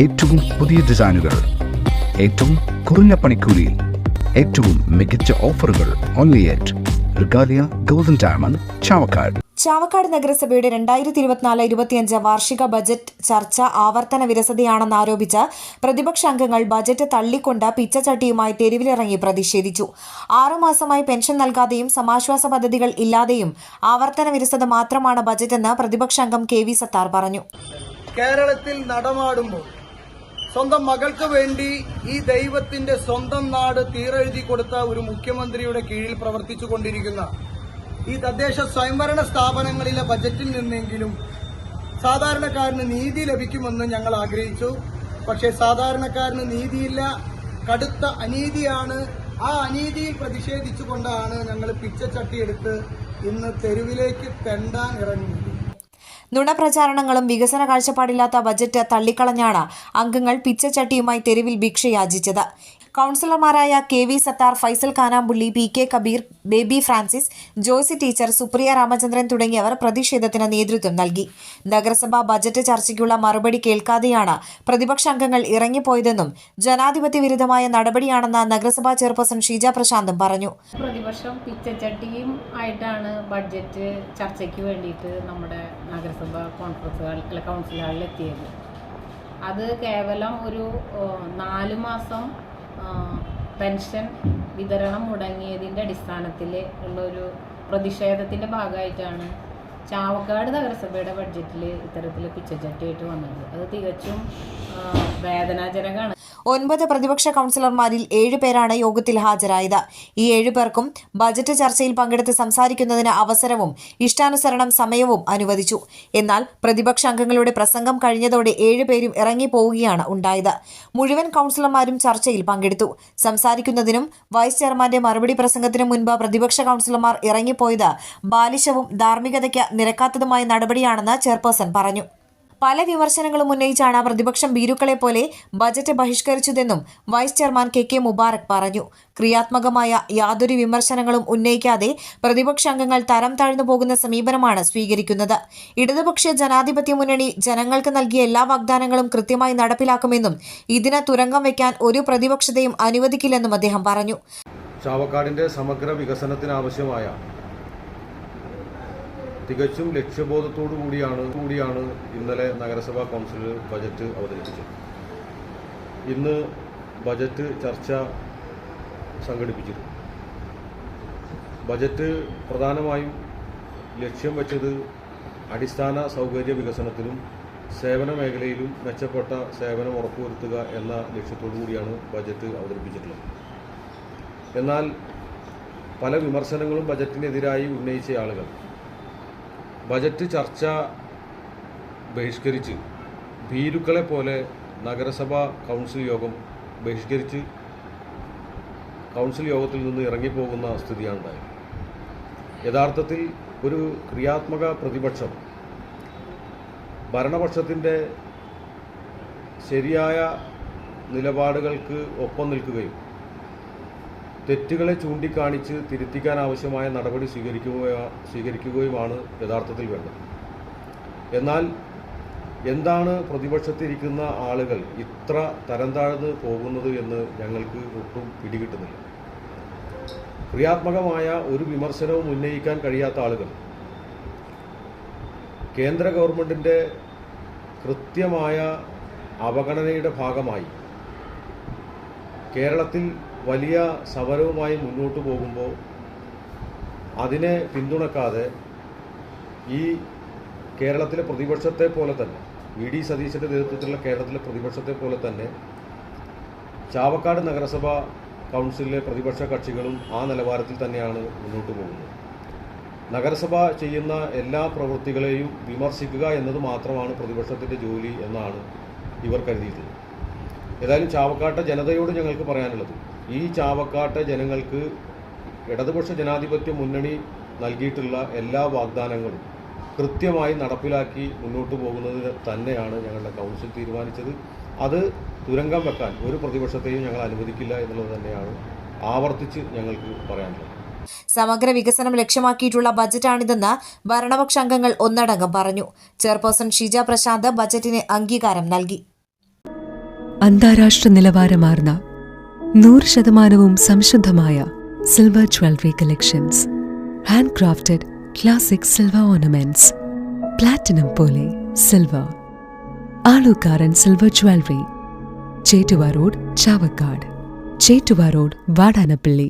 ഏറ്റവും പുതിയ ഡിസൈനുകൾ, ഏറ്റവും കുറഞ്ഞ പണിക്കൂലിയിൽ, ഏറ്റവും മികച്ച ഓഫറുകൾ. Only at Regalia golden diamond, Chavakkad. Chavakkad നഗരസഭയുടെ 2024-25 വാർഷിക ബജറ്റ് ചർച്ച ആവർത്തന വിരസതയാണെന്ന് ആരോപിച്ച് പ്രതിപക്ഷ അംഗങ്ങൾ ബജറ്റ് തള്ളിക്കൊണ്ട് പിച്ചച്ചട്ടിയുമായി തെരുവിലിറങ്ങി പ്രതിഷേധിച്ചു. 6 മാസമായി പെൻഷൻ നൽകാതെയും സമാശ്വാസ പദ്ധതികൾ ഇല്ലാതെയും ആവർത്തന വിരസത മാത്രമാണ് ബജറ്റെന്ന് പ്രതിപക്ഷ അംഗം കെ വി സത്താർ പറഞ്ഞു. കേരളത്തിൽ നടമാടുമ്പോൾ സ്വന്തം മകൾക്ക് വേണ്ടി ഈ ദൈവത്തിന്റെ സ്വന്തം നാട് തീരെഴുതി കൊടുത്ത ഒരു മുഖ്യമന്ത്രിയുടെ കീഴിൽ പ്രവർത്തിച്ചുകൊണ്ടിരിക്കുന്ന ഈ തദ്ദേശ സ്വയംഭരണ സ്ഥാപനങ്ങളിലെ ബജറ്റിൽ നിന്നെങ്കിലും സാധാരണക്കാരന് നീതി ലഭിക്കുമെന്ന് ഞങ്ങൾ ആഗ്രഹിച്ചു. പക്ഷേ സാധാരണക്കാരന് നീതിയില്ല, കടുത്ത അനീതിയാണ്. ആ അനീതിയിൽ പ്രതിഷേധിച്ചുകൊണ്ടാണ് ഞങ്ങൾ പിച്ചച്ചട്ടിയെടുത്ത് ഇന്ന് തെരുവിലേക്ക് തെണ്ടാൻ ഇറങ്ങിയത്. നുണപ്രചാരണങ്ങളും വികസന കാഴ്ചപ്പാടില്ലാത്ത ബജറ്റ് തള്ളിക്കളഞ്ഞാണ് അംഗങ്ങൾ പിച്ചച്ചട്ടിയുമായി തെരുവിൽ ഭിക്ഷയാചിച്ചത്. കൌൺസിലർമാരായ K V Sathar, Faisal Kanampully, P K Kabeer, Baby Francis, Josy teacher, Supriya Ramachandran തുടങ്ങിയവർ പ്രതിഷേധത്തിന് നേതൃത്വം നൽകി. നഗരസഭാ ബജറ്റ് ചർച്ചയ്ക്കുള്ള മറുപടി കേൾക്കാതെയാണ് പ്രതിപക്ഷ അംഗങ്ങൾ ഇറങ്ങിപ്പോയതെന്നും ജനാധിപത്യ വിരുദ്ധമായ നടപടിയാണെന്ന് നഗരസഭാ ചെയർപേഴ്സൺ ഷീജ പ്രശാന്തും പറഞ്ഞു. പ്രതിപക്ഷം പിച്ചച്ചട്ടിയും ആയിട്ടാണ് ബഡ്ജറ്റ് ചർച്ചയ്ക്ക് വേണ്ടിയിട്ട് നമ്മുടെ നഗരസഭാ കൗൺസിൽ ഹാളിൽ എത്തിയത്. അത് കേവലം ഒരു 4 മാസം പെൻഷൻ വിതരണം മുടങ്ങിയതിൻ്റെ അടിസ്ഥാനത്തിൽ ഉള്ളൊരു പ്രതിഷേധത്തിൻ്റെ ഭാഗമായിട്ടാണ് ചാവക്കാട് നഗരസഭയുടെ ബഡ്ജറ്റിൽ ഇത്തരത്തിൽ പിച്ചച്ചട്ടിയായിട്ട് വന്നത്. അത് തികച്ചും വേദനാജനകമാണ്. 9 പ്രതിപക്ഷ കൌൺസിലർമാരിൽ 7 പേരാണ് യോഗത്തിൽ ഹാജരായത്. ഈ 7 പേർക്കും ബജറ്റ് ചർച്ചയിൽ പങ്കെടുത്ത് സംസാരിക്കുന്നതിന് അവസരവും ഇഷ്ടാനുസരണം സമയവും അനുവദിച്ചു. എന്നാൽ പ്രതിപക്ഷ അംഗങ്ങളുടെ പ്രസംഗം കഴിഞ്ഞതോടെ 7 പേരും ഇറങ്ങിപ്പോവുകയാണ് ഉണ്ടായത്. മുഴുവൻ കൌൺസിലർമാരും ചർച്ചയിൽ പങ്കെടുത്തു. സംസാരിക്കുന്നതിനും വൈസ് ചെയർമാന്റെ മറുപടി പ്രസംഗത്തിനും മുൻപ് പ്രതിപക്ഷ കൌൺസിലർമാർ ഇറങ്ങിപ്പോയത് ബാലിശവും ധാർമ്മികതയ്ക്ക് നിരക്കാത്തതുമായ നടപടിയാണെന്ന് ചെയർപേഴ്സൺ പറഞ്ഞു. പല വിമർശനങ്ങളും ഉന്നയിച്ചാണ് പ്രതിപക്ഷം ഭീരുക്കളെ പോലെ ബജറ്റ് ബഹിഷ്കരിച്ചതെന്നും vice chairman K K Mubarak പറഞ്ഞു. ക്രിയാത്മകമായ യാതൊരു വിമർശനങ്ങളും ഉന്നയിക്കാതെ പ്രതിപക്ഷ അംഗങ്ങൾ തരം താഴ്ന്നു പോകുന്ന സമീപനമാണ് സ്വീകരിക്കുന്നത്. ഇടതുപക്ഷ ജനാധിപത്യ മുന്നണി ജനങ്ങൾക്ക് നൽകിയ എല്ലാ വാഗ്ദാനങ്ങളും കൃത്യമായി നടപ്പിലാക്കുമെന്നും ഇതിന് തുരങ്കം വയ്ക്കാൻ ഒരു പ്രതിപക്ഷത്തെയും അനുവദിക്കില്ലെന്നും അദ്ദേഹം പറഞ്ഞു. ചാവക്കാടിന്റെ സമഗ്ര വികസനത്തിനാവശ്യമായ തികച്ചും ലക്ഷ്യബോധത്തോടു കൂടിയാണ് ഇന്നലെ നഗരസഭാ കൗൺസിൽ ബജറ്റ് അവതരിപ്പിച്ചത്. ഇന്ന് ബജറ്റ് ചർച്ച സംഘടിപ്പിച്ചിരുന്നു. ബജറ്റ് പ്രധാനമായും ലക്ഷ്യം വെച്ചത് അടിസ്ഥാന സൗകര്യ വികസനത്തിലും സേവന മേഖലയിലും മെച്ചപ്പെട്ട സേവനം ഉറപ്പുവരുത്തുക എന്ന ലക്ഷ്യത്തോടു കൂടിയാണ് ബജറ്റ് അവതരിപ്പിച്ചിട്ടുള്ളത്. എന്നാൽ പല വിമർശനങ്ങളും ബജറ്റിനെതിരായി ഉന്നയിച്ച ആളുകൾ ബജറ്റ് ചർച്ച ബഹിഷ്കരിച്ച് ഭീരുക്കളെ പോലെ നഗരസഭാ കൗൺസിൽ യോഗം ബഹിഷ്കരിച്ച് കൗൺസിൽ യോഗത്തിൽ നിന്ന് ഇറങ്ങിപ്പോകുന്ന സ്ഥിതിയാണ് ഉണ്ടായത്. യഥാർത്ഥത്തിൽ ഒരു ക്രിയാത്മക പ്രതിപക്ഷം ഭരണപക്ഷത്തിൻ്റെ ശരിയായ നിലപാടുകൾക്ക് ഒപ്പം നിൽക്കുകയും തെറ്റുകളെ ചൂണ്ടിക്കാണിച്ച് തിരുത്തിക്കാൻ ആവശ്യമായ നടപടി സ്വീകരിക്കുകയുമാണ് യഥാർത്ഥത്തിൽ വേണ്ടത്. എന്നാൽ എന്താണ് പ്രതിപക്ഷത്തിരിക്കുന്ന ആളുകൾ ഇത്ര തരം താഴ്ന്ന് പോകുന്നത് എന്ന് ഞങ്ങൾക്ക് ഒട്ടും പിടികിട്ടുന്നില്ല. ക്രിയാത്മകമായ ഒരു വിമർശനവും ഉന്നയിക്കാൻ കഴിയാത്ത ആളുകൾ കേന്ദ്ര ഗവൺമെൻറ്റിൻ്റെ കൃത്യമായ അവഗണനയുടെ ഭാഗമായി കേരളത്തിൽ വലിയ സമരവുമായി മുന്നോട്ട് പോകുമ്പോൾ അതിനെ പിന്തുണക്കാതെ ഈ കേരളത്തിലെ പ്രതിപക്ഷത്തെ പോലെ തന്നെ വി.ഡി. സതീശൻ്റെ നേതൃത്വത്തിലുള്ള കേരളത്തിലെ പ്രതിപക്ഷത്തെ പോലെ തന്നെ ചാവക്കാട് നഗരസഭ കൗൺസിലിലെ പ്രതിപക്ഷ കക്ഷികളും ആ നിലവാരത്തിൽ തന്നെയാണ് മുന്നോട്ട് പോകുന്നത്. നഗരസഭ ചെയ്യുന്ന എല്ലാ പ്രവൃത്തികളെയും വിമർശിക്കുക എന്നത് മാത്രമാണ് പ്രതിപക്ഷത്തിൻ്റെ ജോലി എന്നാണ് ഇവർ കരുതിയിട്ടുള്ളത്. ഏതായാലും ചാവക്കാട്ടെ ജനതയോട് ഞങ്ങൾക്ക് പറയാനുള്ളത്, ഈ ചാവക്കാട്ടെ ജനങ്ങൾക്ക് ഇടതുപക്ഷ ജനാധിപത്യ മുന്നണി നൽകിയിട്ടുള്ള എല്ലാ വാഗ്ദാനങ്ങളും കൃത്യമായി നടപ്പിലാക്കി മുന്നോട്ട് പോകുന്നതിന് തന്നെയാണ് ഞങ്ങളുടെ കൗൺസിൽ തീരുമാനിച്ചത്. അത് തുരങ്കം വെക്കാൻ ഒരു പ്രതിപക്ഷത്തെയും ഞങ്ങൾ അനുവദിക്കില്ല എന്നുള്ളത് തന്നെയാണ് ആവർത്തിച്ച് ഞങ്ങൾക്ക് പറയാനുള്ളത്. സമഗ്ര വികസനം ലക്ഷ്യമാക്കിയിട്ടുള്ള ബജറ്റാണിതെന്ന് ഭരണപക്ഷ അംഗങ്ങൾ ഒന്നടങ്കം പറഞ്ഞു. ചെയർപേഴ്സൺ ഷീജ പ്രശാന്ത് ബജറ്റിന് അംഗീകാരം നൽകി. അന്താരാഷ്ട്ര നിലവാരമാർന്ന 100% സംശുദ്ധമായ silver jewellery collections, hand crafted classic silver ornaments, platinum പോലെ silver, Alukkaran silver jewellery, Chettuva road, Chavakkad, Chettuva road, Vadanappally.